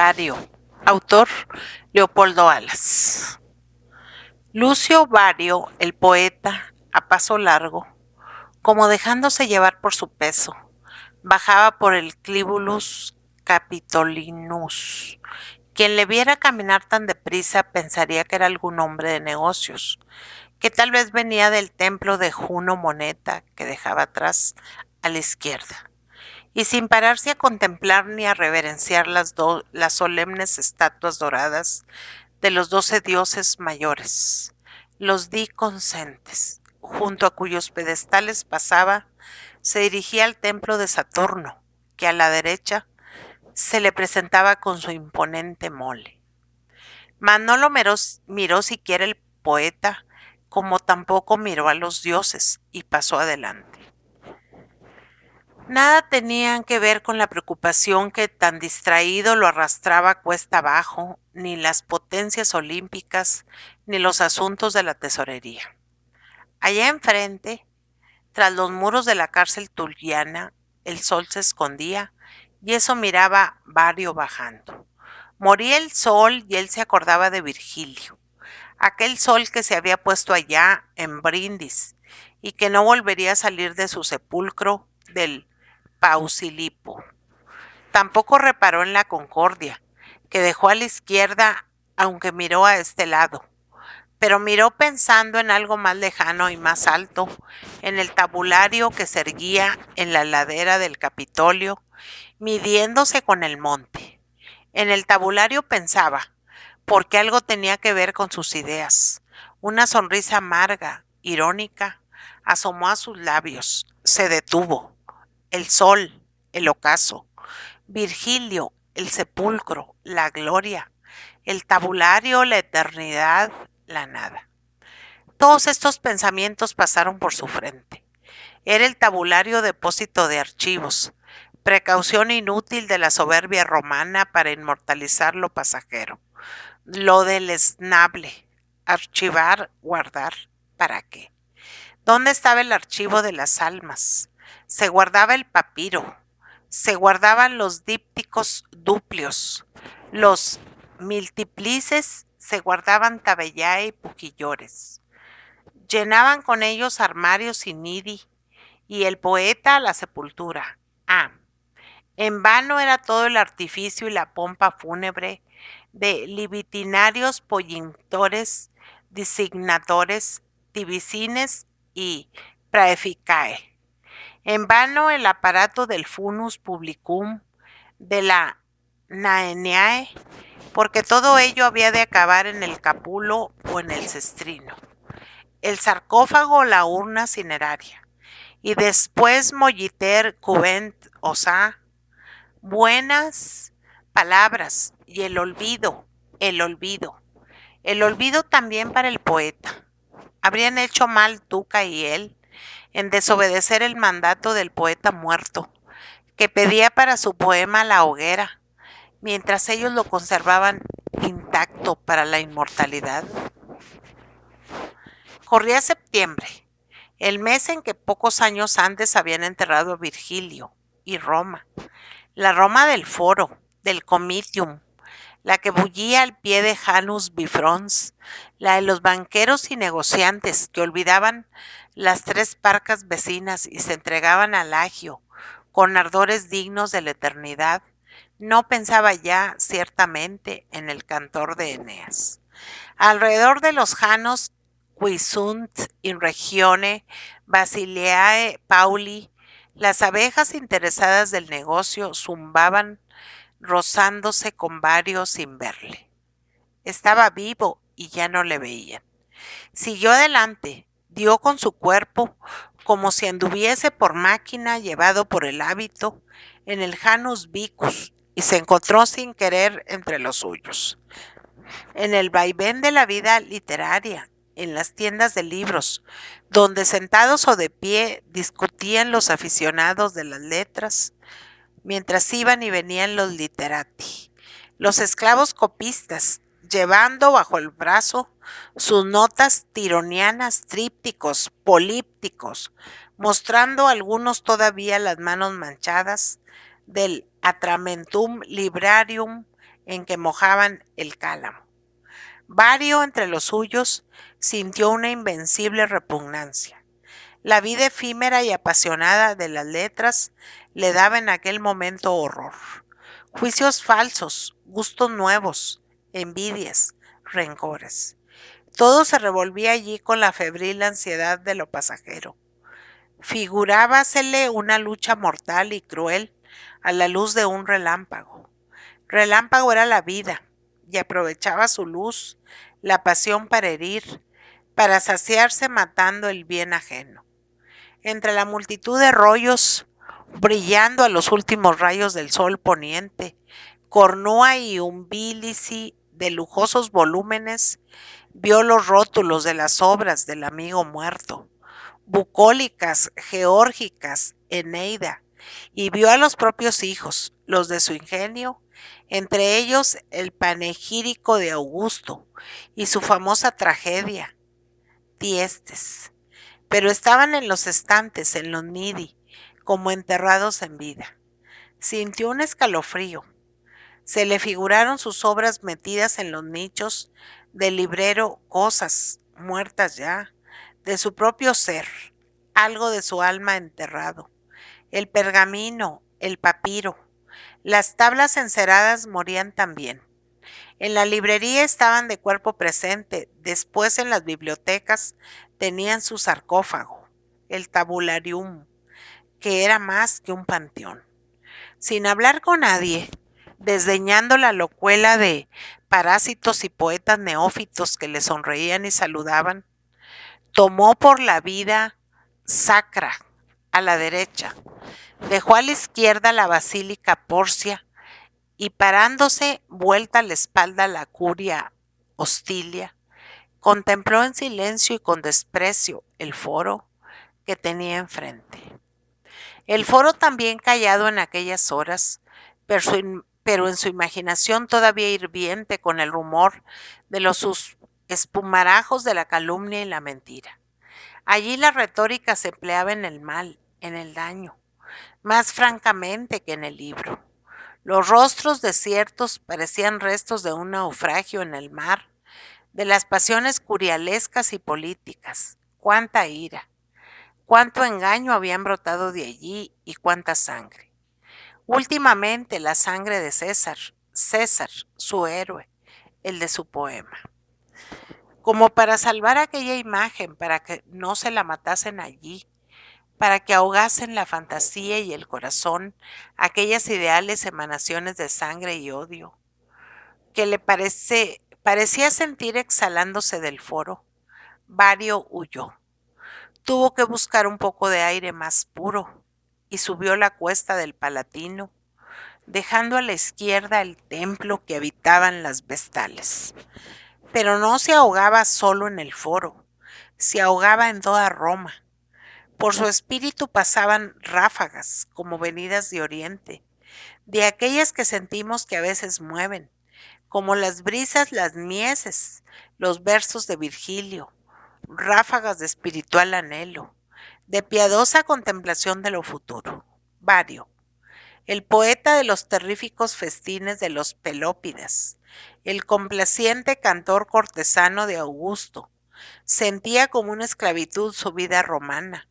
Vario, autor Leopoldo Alas. Lucio Vario, el poeta, a paso largo, como dejándose llevar por su peso, bajaba por el Clivulus Capitolinus. Quien le viera caminar tan deprisa pensaría que era algún hombre de negocios, que tal vez venía del templo de Juno Moneta que dejaba atrás a la izquierda. Y sin pararse a contemplar ni a reverenciar las solemnes estatuas doradas de los 12 dioses mayores, los diconsentes, junto a cuyos pedestales pasaba, se dirigía al templo de Saturno, que a la derecha se le presentaba con su imponente mole. Mas no lo miró siquiera el poeta, como tampoco miró a los dioses, y pasó adelante. Nada tenían que ver con la preocupación que tan distraído lo arrastraba cuesta abajo, ni las potencias olímpicas, ni los asuntos de la tesorería. Allá enfrente, tras los muros de la cárcel tulliana, el sol se escondía, y eso miraba Vario bajando. Moría el sol y él se acordaba de Virgilio, aquel sol que se había puesto allá en Brindis y que no volvería a salir de su sepulcro del Pausilipo. Tampoco reparó en la Concordia, que dejó a la izquierda, aunque miró a este lado, pero miró pensando en algo más lejano y más alto, en el tabulario que se erguía en la ladera del Capitolio, midiéndose con el monte. En el tabulario pensaba, porque algo tenía que ver con sus ideas. Una sonrisa amarga, irónica, asomó a sus labios, se detuvo. El sol, el ocaso, Virgilio, el sepulcro, la gloria, el tabulario, la eternidad, la nada. Todos estos pensamientos pasaron por su frente. Era el tabulario depósito de archivos, precaución inútil de la soberbia romana para inmortalizar lo pasajero, lo deleznable, archivar, guardar, ¿para qué? ¿Dónde estaba el archivo de las almas? Se guardaba el papiro, se guardaban los dípticos duplios, los multiplices se guardaban tabellae y pujillores. Llenaban con ellos armarios sin nidi, y el poeta a la sepultura. En vano era todo el artificio y la pompa fúnebre de libitinarios pollintores, designadores, tibicines y praeficae. En vano el aparato del funus publicum, de la naeneae, porque todo ello había de acabar en el capulo o en el cestrino, el sarcófago o la urna cineraria, y después molliter cubent osa, buenas palabras y el olvido, el olvido. El olvido también para el poeta. Habrían hecho mal Tuca y él en desobedecer el mandato del poeta muerto, que pedía para su poema la hoguera, mientras ellos lo conservaban intacto para la inmortalidad. Corría septiembre, el mes en que pocos años antes habían enterrado a Virgilio, y Roma, la Roma del Foro, del Comitium, la que bullía al pie de Janus Bifrons, la de los banqueros y negociantes que olvidaban las 3 parcas vecinas y se entregaban al agio con ardores dignos de la eternidad, no pensaba ya ciertamente en el cantor de Eneas. Alrededor de los Janos qui sunt in regione Basileae Pauli, las abejas interesadas del negocio zumbaban rozándose con varios sin verle. Estaba vivo y ya no le veían. Siguió adelante, dio con su cuerpo, como si anduviese por máquina llevado por el hábito, en el Janus Vicus, y se encontró sin querer entre los suyos. En el vaivén de la vida literaria, en las tiendas de libros, donde sentados o de pie discutían los aficionados de las letras, mientras iban y venían los literati, los esclavos copistas, llevando bajo el brazo sus notas tironianas, trípticos, polípticos, mostrando algunos todavía las manos manchadas del Atramentum Librarium en que mojaban el cálamo. Vario, entre los suyos, sintió una invencible repugnancia. La vida efímera y apasionada de las letras le daba en aquel momento horror. Juicios falsos, gustos nuevos, envidias, rencores. Todo se revolvía allí con la febril ansiedad de lo pasajero. Figurábasele una lucha mortal y cruel a la luz de un relámpago. Relámpago era la vida, y aprovechaba su luz, la pasión para herir, para saciarse matando el bien ajeno. Entre la multitud de rollos, brillando a los últimos rayos del sol poniente, cornúa y umbilici de lujosos volúmenes, vio los rótulos de las obras del amigo muerto, bucólicas, geórgicas, Eneida, y vio a los propios hijos, los de su ingenio, entre ellos el panegírico de Augusto y su famosa tragedia, Tiestes. Pero estaban en los estantes, en los nidi, como enterrados en vida. Sintió un escalofrío. Se le figuraron sus obras metidas en los nichos del librero, cosas muertas ya, de su propio ser, algo de su alma enterrado. El pergamino, el papiro, las tablas enceradas morían también. En la librería estaban de cuerpo presente, después en las bibliotecas tenían su sarcófago, el tabularium, que era más que un panteón. Sin hablar con nadie, desdeñando la locuela de parásitos y poetas neófitos que le sonreían y saludaban, tomó por la vida sacra a la derecha, dejó a la izquierda la basílica Porcia y parándose vuelta a la espalda la curia hostilia, contempló en silencio y con desprecio el foro que tenía enfrente. El foro también callado en aquellas horas, pero en su imaginación todavía hirviente con el rumor de los espumarajos de la calumnia y la mentira. Allí la retórica se empleaba en el mal, en el daño, más francamente que en el libro. Los rostros desiertos parecían restos de un naufragio en el mar, de las pasiones curialescas y políticas. Cuánta ira, cuánto engaño habían brotado de allí y cuánta sangre. Últimamente la sangre de César, César, su héroe, el de su poema. Como para salvar aquella imagen, para que no se la matasen allí, para que ahogasen la fantasía y el corazón aquellas ideales emanaciones de sangre y odio, que parecía sentir exhalándose del foro. Vario huyó. Tuvo que buscar un poco de aire más puro y subió la cuesta del Palatino, dejando a la izquierda el templo que habitaban las vestales. Pero no se ahogaba solo en el foro, se ahogaba en toda Roma. Por su espíritu pasaban ráfagas como venidas de oriente, de aquellas que sentimos que a veces mueven, como las brisas, las mieses, los versos de Virgilio, ráfagas de espiritual anhelo, de piadosa contemplación de lo futuro. Vario, el poeta de los terríficos festines de los Pelópidas, el complaciente cantor cortesano de Augusto, sentía como una esclavitud su vida romana,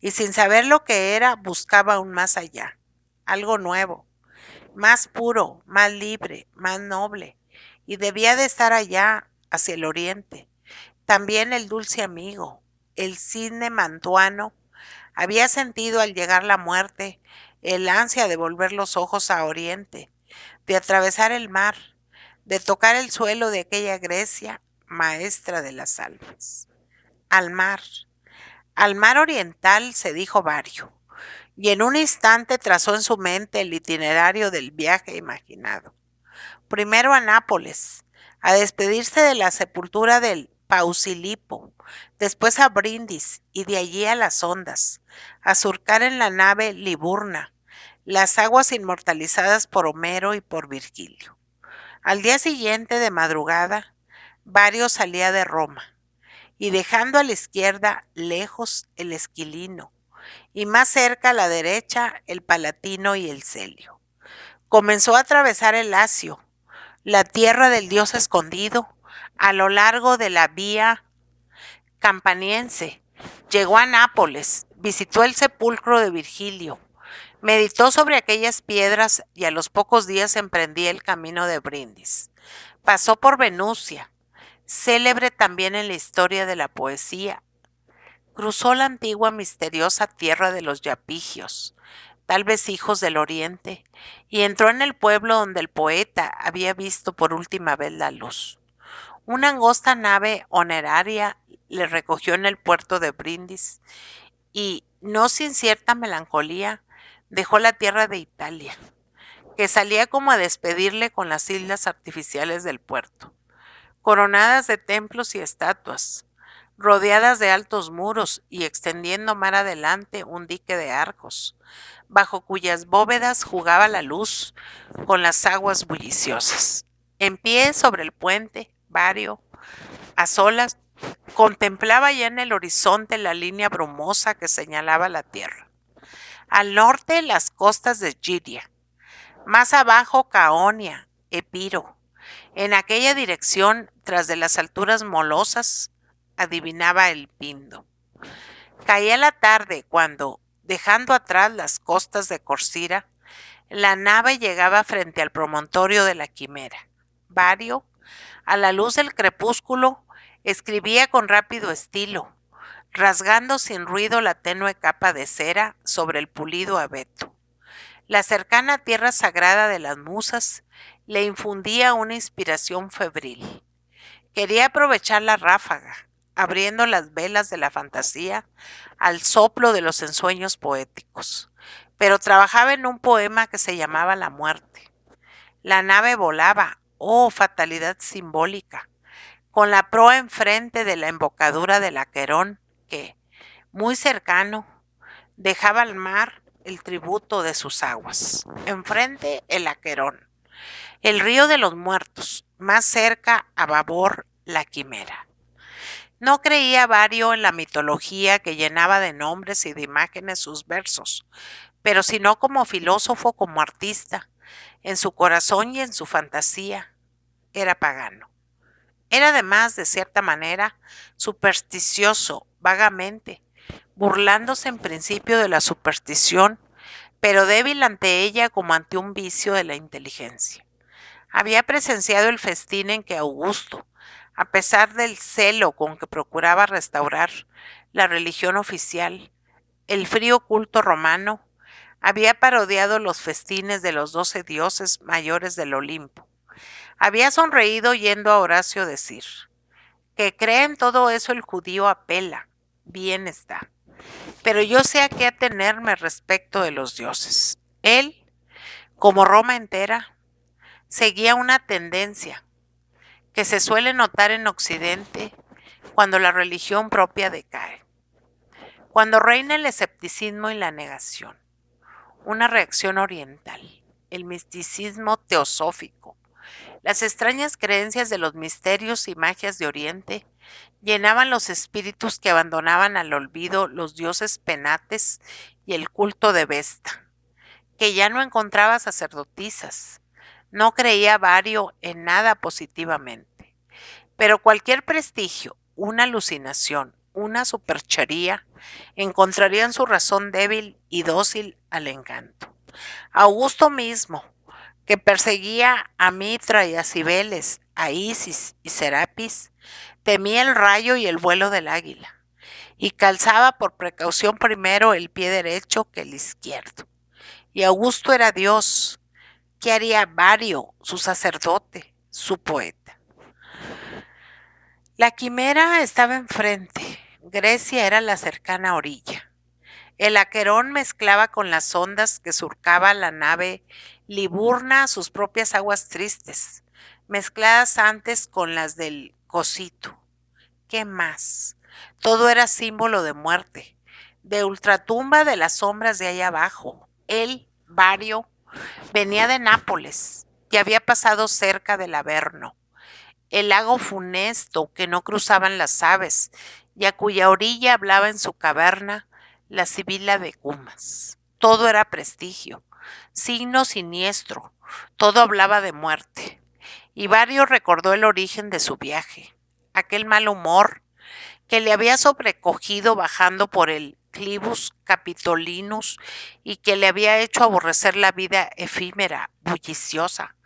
y sin saber lo que era, buscaba aún más allá, algo nuevo, más puro, más libre, más noble, y debía de estar allá, hacia el oriente. También el dulce amigo, el cisne mantuano, había sentido al llegar la muerte el ansia de volver los ojos a oriente, de atravesar el mar, de tocar el suelo de aquella Grecia, maestra de las almas. Al mar oriental, se dijo Vario, y en un instante trazó en su mente el itinerario del viaje imaginado. Primero a Nápoles, a despedirse de la sepultura del Pausilipo, después a Brindis y de allí a las ondas, a surcar en la nave Liburna, las aguas inmortalizadas por Homero y por Virgilio. Al día siguiente, de madrugada, Vario salía de Roma, y dejando a la izquierda lejos el Esquilino, y más cerca a la derecha el Palatino y el Celio. Comenzó a atravesar el Lacio, la tierra del Dios escondido, a lo largo de la vía campaniense. Llegó a Nápoles, visitó el sepulcro de Virgilio, meditó sobre aquellas piedras y a los pocos días emprendía el camino de Brindis. Pasó por Venusia, célebre también en la historia de la poesía. Cruzó la antigua misteriosa tierra de los yapigios, tal vez hijos del oriente, y entró en el pueblo donde el poeta había visto por última vez la luz. Una angosta nave honeraria le recogió en el puerto de Brindis y, no sin cierta melancolía, dejó la tierra de Italia, que salía como a despedirle con las islas artificiales del puerto, coronadas de templos y estatuas, rodeadas de altos muros y extendiendo mar adelante un dique de arcos, bajo cuyas bóvedas jugaba la luz con las aguas bulliciosas. En pie sobre el puente, Vario, a solas, contemplaba ya en el horizonte la línea brumosa que señalaba la tierra. Al norte, las costas de Giria, más abajo Caonia, Epiro. En aquella dirección, tras de las alturas molosas, adivinaba el Pindo. Caía la tarde cuando, dejando atrás las costas de Corcira, la nave llegaba frente al promontorio de la Quimera. Vario, a la luz del crepúsculo, escribía con rápido estilo, rasgando sin ruido la tenue capa de cera sobre el pulido abeto. La cercana tierra sagrada de las musas le infundía una inspiración febril. Quería aprovechar la ráfaga, abriendo las velas de la fantasía al soplo de los ensueños poéticos, pero trabajaba en un poema que se llamaba La muerte. La nave volaba, oh fatalidad simbólica, con la proa enfrente de la embocadura del Aquerón, que, muy cercano, dejaba al mar el tributo de sus aguas. Enfrente el Aquerón, el río de los muertos, más cerca a babor la Quimera. No creía Vario en la mitología que llenaba de nombres y de imágenes sus versos, pero sino como filósofo, como artista, en su corazón y en su fantasía, era pagano. Era además, de cierta manera, supersticioso, vagamente, burlándose en principio de la superstición, pero débil ante ella como ante un vicio de la inteligencia. Había presenciado el festín en que Augusto, a pesar del celo con que procuraba restaurar la religión oficial, el frío culto romano, había parodiado los festines de los 12 dioses mayores del Olimpo. Había sonreído oyendo a Horacio decir: que cree en todo eso el judío apela, bien está. Pero yo sé a qué atenerme respecto de los dioses. Él, como Roma entera, seguía una tendencia que se suele notar en Occidente cuando la religión propia decae, cuando reina el escepticismo y la negación, una reacción oriental, el misticismo teosófico. Las extrañas creencias de los misterios y magias de Oriente llenaban los espíritus que abandonaban al olvido los dioses penates y el culto de Vesta, que ya no encontraba sacerdotisas. No creía Vario en nada positivamente, pero cualquier prestigio, una alucinación, una superchería, encontrarían su razón débil y dócil al encanto. Augusto mismo, que perseguía a Mitra y a Cibeles, a Isis y Serapis, temía el rayo y el vuelo del águila, y calzaba por precaución primero el pie derecho que el izquierdo. Y Augusto era Dios. ¿Qué haría Vario, su sacerdote, su poeta? La Quimera estaba enfrente, Grecia era la cercana orilla. El Aquerón mezclaba con las ondas que surcaba la nave Liburna sus propias aguas tristes, mezcladas antes con las del Cosito. ¿Qué más? Todo era símbolo de muerte, de ultratumba de las sombras de allá abajo. Él, Vario, venía de Nápoles y había pasado cerca del Averno, el lago funesto que no cruzaban las aves y a cuya orilla hablaba en su caverna la sibila de Cumas. Todo era prestigio, signo siniestro, todo hablaba de muerte. y Vario recordó el origen de su viaje, aquel mal humor que le había sobrecogido bajando por el Clivus Capitolinus y que le había hecho aborrecer la vida efímera, bulliciosa,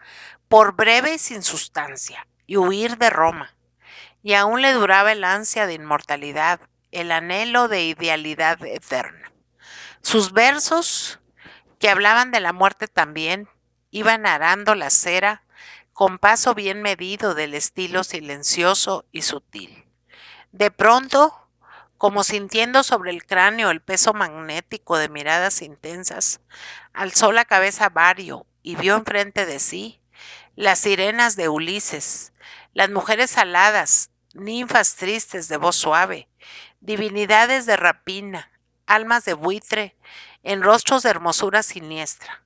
por breve y sin sustancia, y huir de Roma. Y aún le duraba el ansia de inmortalidad, el anhelo de idealidad eterna. Sus versos, que hablaban de la muerte también, iban arando la cera con paso bien medido del estilo silencioso y sutil. De pronto, como sintiendo sobre el cráneo el peso magnético de miradas intensas, alzó la cabeza Vario y vio enfrente de sí las sirenas de Ulises, las mujeres aladas, ninfas tristes de voz suave, divinidades de rapina, almas de buitre, en rostros de hermosura siniestra,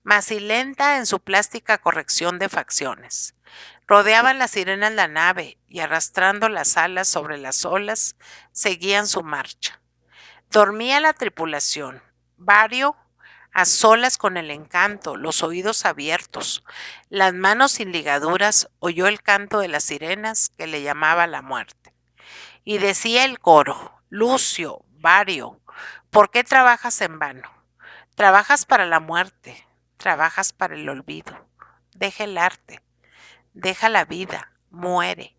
macilenta en su plástica corrección de facciones. Rodeaban las sirenas la nave y arrastrando las alas sobre las olas, seguían su marcha. Dormía la tripulación. Vario, a solas con el encanto, los oídos abiertos, las manos sin ligaduras, oyó el canto de las sirenas que le llamaba la muerte. Y decía el coro: Lucio, Vario, ¿por qué trabajas en vano? Trabajas para la muerte, trabajas para el olvido. Deja el arte, deja la vida, muere.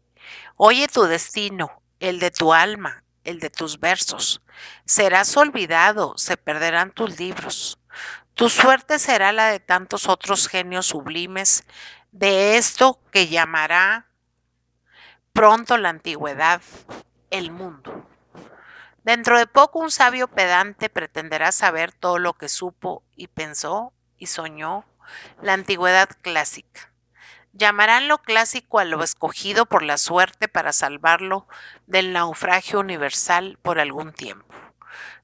Oye tu destino, el de tu alma, el de tus versos. Serás olvidado, se perderán tus libros. Tu suerte será la de tantos otros genios sublimes de esto que llamará pronto la antigüedad, el mundo. Dentro de poco un sabio pedante pretenderá saber todo lo que supo y pensó y soñó la antigüedad clásica. Llamarán lo clásico a lo escogido por la suerte para salvarlo del naufragio universal por algún tiempo.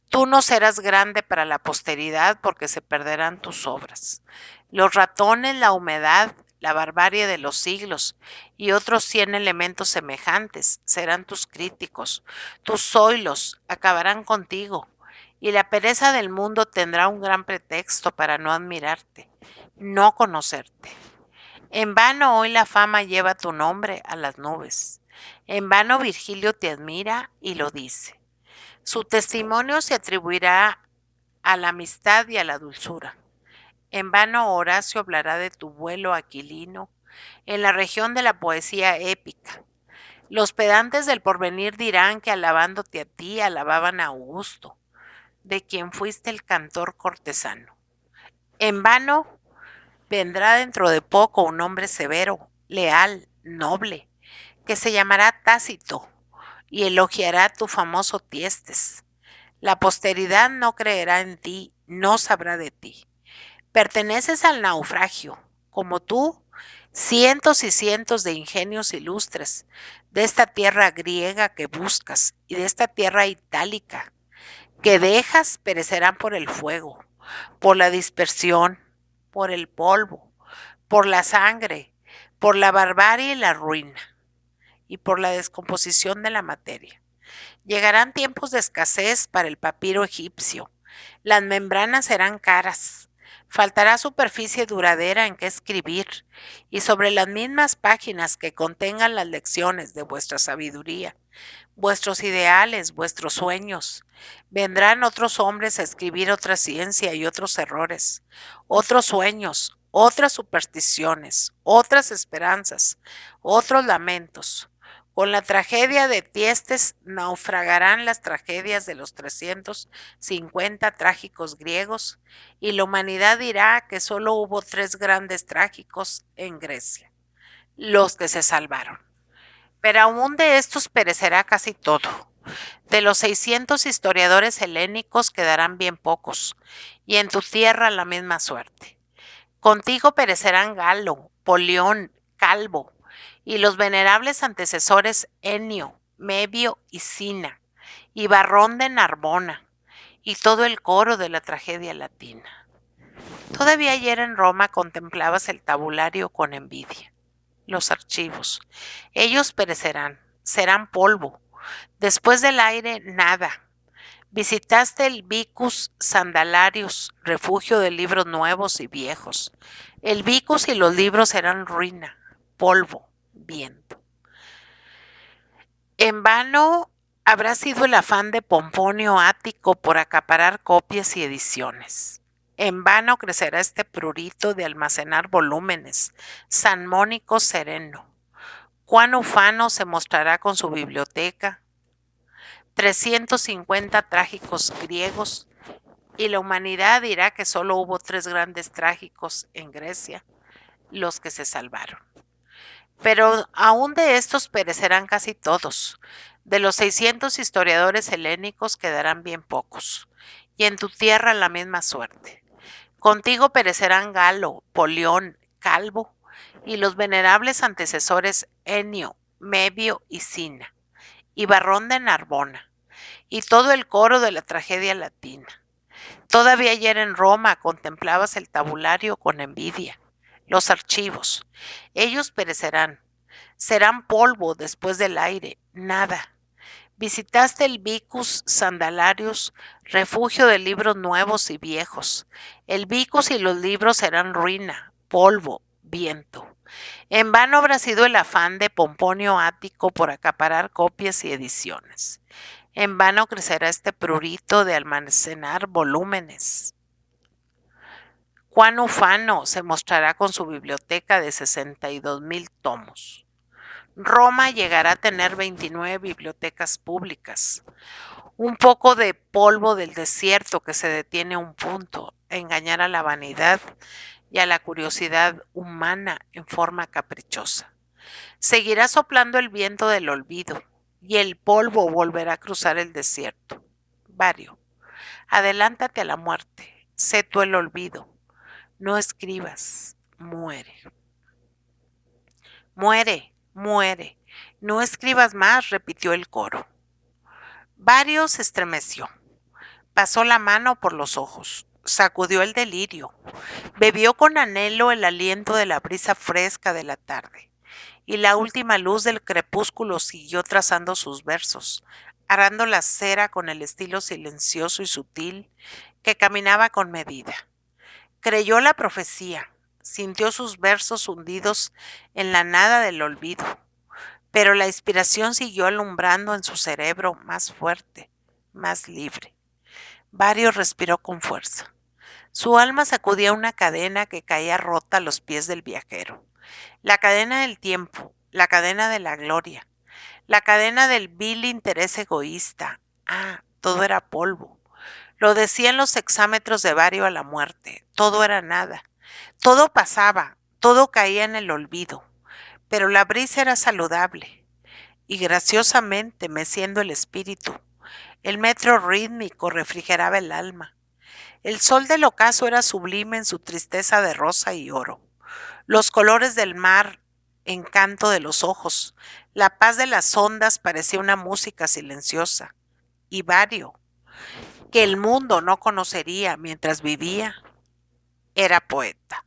Tú no serás grande para la posteridad porque se perderán tus obras. Los ratones, la humedad, la barbarie de los siglos y otros 100 elementos semejantes serán tus críticos. Tus zoilos acabarán contigo y la pereza del mundo tendrá un gran pretexto para no admirarte, no conocerte. En vano hoy la fama lleva tu nombre a las nubes. En vano Virgilio te admira y lo dice. Su testimonio se atribuirá a la amistad y a la dulzura. En vano Horacio hablará de tu vuelo aquilino en la región de la poesía épica. Los pedantes del porvenir dirán que alabándote a ti alababan a Augusto, de quien fuiste el cantor cortesano. En vano vendrá dentro de poco un hombre severo, leal, noble, que se llamará Tácito y elogiará tu famoso Tiestes. La posteridad no creerá en ti, no sabrá de ti. Perteneces al naufragio, como tú, cientos y cientos de ingenios ilustres, de esta tierra griega que buscas y de esta tierra itálica que dejas perecerán por el fuego, por la dispersión, por el polvo, por la sangre, por la barbarie y la ruina, y por la descomposición de la materia. Llegarán tiempos de escasez para el papiro egipcio. Las membranas serán caras. Faltará superficie duradera en que escribir, y sobre las mismas páginas que contengan las lecciones de vuestra sabiduría, vuestros ideales, vuestros sueños. Vendrán otros hombres a escribir otra ciencia y otros errores, otros sueños, otras supersticiones, otras esperanzas, otros lamentos. Con la tragedia de Tiestes naufragarán las tragedias de los 350 trágicos griegos y la humanidad dirá que solo hubo 3 grandes trágicos en Grecia, los que se salvaron. Pero aún de estos perecerá casi todo. De los 600 historiadores helénicos quedarán bien pocos, y en tu tierra la misma suerte. Contigo perecerán Galo, Polión, Calvo, y los venerables antecesores Enio, Mebio y Sina, y Barrón de Narbona, y todo el coro de la tragedia latina. Todavía ayer en Roma contemplabas el tabulario con envidia. Los archivos. Ellos perecerán, serán polvo. Después del aire, nada. Visitaste el Vicus Sandalarius, refugio de libros nuevos y viejos. El Vicus y los libros eran ruina. polvo, viento. En vano habrá sido el afán de Pomponio Ático por acaparar copias y ediciones. En vano crecerá este prurito de almacenar volúmenes, San Mónico sereno. Cuán ufano se mostrará con su biblioteca, 350 trágicos griegos, y la humanidad dirá que solo hubo 3 grandes trágicos en Grecia, los que se salvaron. Pero aún de estos perecerán casi todos. De los 600 historiadores helénicos quedarán bien pocos, y en tu tierra la misma suerte. Contigo perecerán Galo, Polión, Calvo, y los venerables antecesores Enio, Mebio y Sina, y Barrón de Narbona, y todo el coro de la tragedia latina. Todavía ayer en Roma contemplabas el tabulario con envidia, los archivos. Ellos perecerán, serán polvo después del aire, nada. Visitaste el Vicus Sandalarius, refugio de libros nuevos y viejos. El Vicus y los libros serán ruina, polvo, viento. En vano habrá sido el afán de Pomponio Ático por acaparar copias y ediciones. En vano crecerá este prurito de almacenar volúmenes. Cuán ufano se mostrará con su biblioteca de 62,000 tomos. Roma llegará a tener 29 bibliotecas públicas. Un poco de polvo del desierto que se detiene a un punto, a engañar a la vanidad y a la curiosidad humana en forma caprichosa. Seguirá soplando el viento del olvido y el polvo volverá a cruzar el desierto. Vario, adelántate a la muerte, sé tú el olvido. No escribas, muere. Muere, muere. No escribas más, repitió el coro. Vario se estremeció. Pasó la mano por los ojos, sacudió el delirio, bebió con anhelo el aliento de la brisa fresca de la tarde, y la última luz del crepúsculo siguió trazando sus versos, arando la cera con el estilo silencioso y sutil que caminaba con medida. Creyó la profecía, sintió sus versos hundidos en la nada del olvido, pero la inspiración siguió alumbrando en su cerebro más fuerte, más libre. Vario respiró con fuerza. Su alma sacudía una cadena que caía rota a los pies del viajero. La cadena del tiempo, la cadena de la gloria, la cadena del vil interés egoísta. Ah, todo era polvo. Lo decían los hexámetros de Vario a la muerte. Todo era nada. Todo pasaba, todo caía en el olvido. Pero la brisa era saludable y graciosamente meciendo el espíritu. El metro rítmico refrigeraba el alma. El sol del ocaso era sublime en su tristeza de rosa y oro. Los colores del mar, encanto de los ojos. La paz de las ondas parecía una música silenciosa. Y Vario, que el mundo no conocería mientras vivía, era poeta.